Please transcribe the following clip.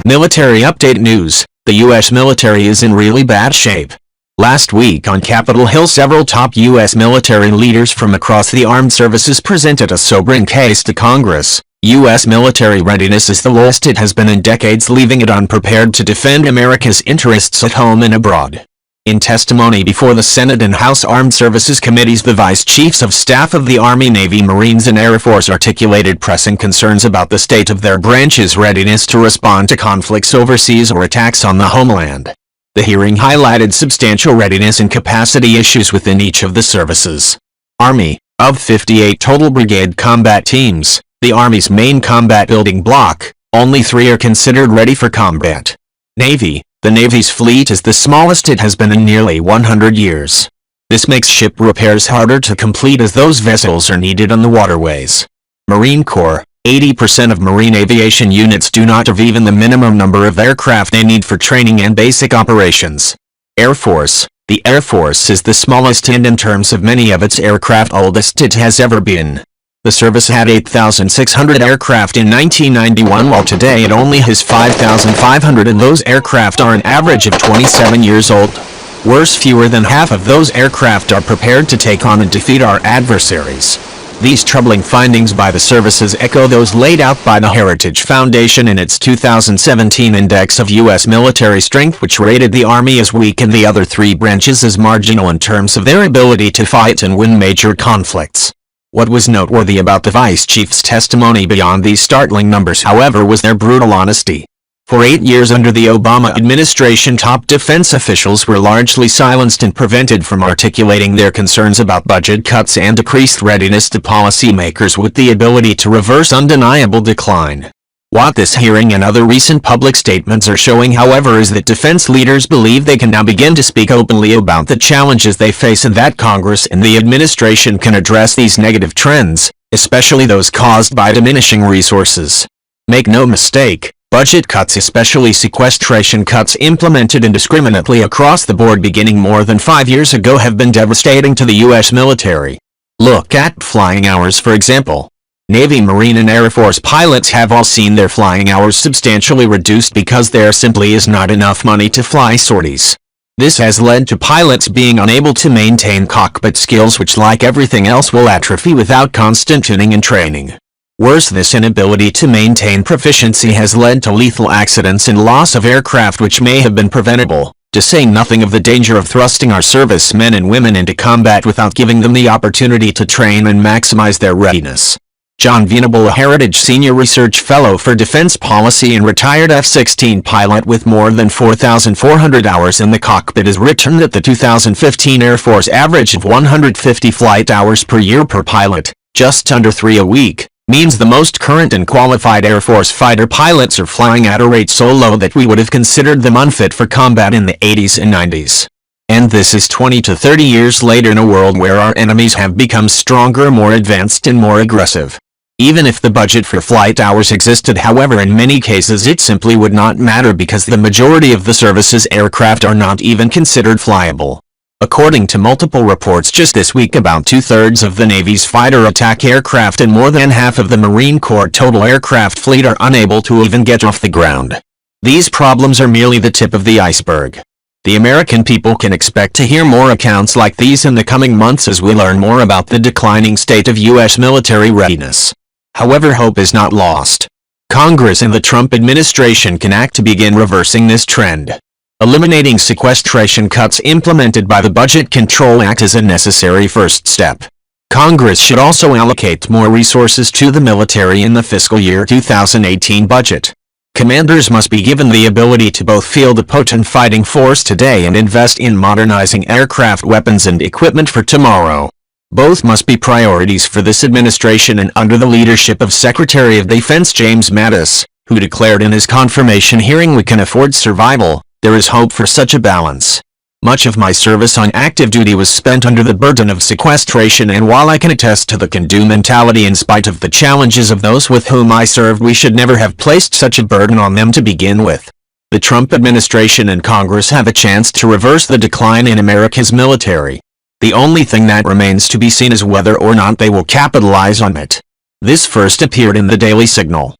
Military update news: the U.S. military is in really bad shape. Last week on Capitol Hill, several top U.S. military leaders from across the armed services presented a sobering case to Congress. U.S. military readiness is the lowest it has been in decades, leaving it unprepared to defend America's interests at home and abroad. In testimony before the Senate and House Armed Services Committees, the Vice Chiefs of Staff of the Army, Navy, Marines, and Air Force articulated pressing concerns about the state of their branch's readiness to respond to conflicts overseas or attacks on the homeland. The hearing highlighted substantial readiness and capacity issues within each of the services. Army: of 58 total brigade combat teams, the Army's main combat building block, only 3 are considered ready for combat. Navy: the Navy's fleet is the smallest it has been in nearly 100 years. This makes ship repairs harder to complete as those vessels are needed on the waterways. Marine Corps: 80% of Marine aviation units do not have even the minimum number of aircraft they need for training and basic operations. Air Force: the Air Force is the smallest and in terms of many of its aircraft oldest it has ever been. The service had 8,600 aircraft in 1991, while today it only has 5,500, and those aircraft are an average of 27 years old. Worse, fewer than half of those aircraft are prepared to take on and defeat our adversaries. These troubling findings by the services echo those laid out by the Heritage Foundation in its 2017 Index of U.S. Military Strength, which rated the Army as weak and the other 3 branches as marginal in terms of their ability to fight and win major conflicts. What was noteworthy about the Vice Chief's testimony beyond these startling numbers, however, was their brutal honesty. For 8 years under the Obama administration, top defense officials were largely silenced and prevented from articulating their concerns about budget cuts and decreased readiness to policymakers with the ability to reverse undeniable decline. What this hearing and other recent public statements are showing, however, is that defense leaders believe they can now begin to speak openly about the challenges they face, and that Congress and the administration can address these negative trends, especially those caused by diminishing resources. Make no mistake, budget cuts, especially sequestration cuts implemented indiscriminately across the board beginning more than 5 years ago, have been devastating to the U.S. military. Look at flying hours, for example. Navy, Marine, and Air Force pilots have all seen their flying hours substantially reduced because there simply is not enough money to fly sorties. This has led to pilots being unable to maintain cockpit skills, which, like everything else, will atrophy without constant tuning and training. Worse, this inability to maintain proficiency has led to lethal accidents and loss of aircraft which may have been preventable, to say nothing of the danger of thrusting our servicemen and women into combat without giving them the opportunity to train and maximize their readiness. John Venable, a Heritage Senior Research Fellow for Defense Policy and retired F-16 pilot with more than 4,400 hours in the cockpit, has written that the 2015 Air Force average of 150 flight hours per year per pilot, just under 3 a week, means the most current and qualified Air Force fighter pilots are flying at a rate so low that we would have considered them unfit for combat in the 80s and 90s. And this is 20 to 30 years later, in a world where our enemies have become stronger, more advanced, and more aggressive. Even if the budget for flight hours existed, however, in many cases it simply would not matter because the majority of the service's aircraft are not even considered flyable. According to multiple reports just this week, about 2/3 of the Navy's fighter attack aircraft and more than half of the Marine Corps' total aircraft fleet are unable to even get off the ground. These problems are merely the tip of the iceberg. The American people can expect to hear more accounts like these in the coming months as we learn more about the declining state of U.S. military readiness. However, hope is not lost. Congress and the Trump administration can act to begin reversing this trend. Eliminating sequestration cuts implemented by the Budget Control Act is a necessary first step. Congress should also allocate more resources to the military in the fiscal year 2018 budget. Commanders must be given the ability to both field a potent fighting force today and invest in modernizing aircraft, weapons, and equipment for tomorrow. Both must be priorities for this administration and under the leadership of Secretary of Defense James Mattis, who declared in his confirmation hearing, "We can afford survival. There is hope for such a balance. Much of my service on active duty was spent under the burden of sequestration, and while I can attest to the can-do mentality in spite of the challenges of those with whom I served, we should never have placed such a burden on them to begin with." The Trump administration and Congress have a chance to reverse the decline in America's military. The only thing that remains to be seen is whether or not they will capitalize on it. This first appeared in the Daily Signal.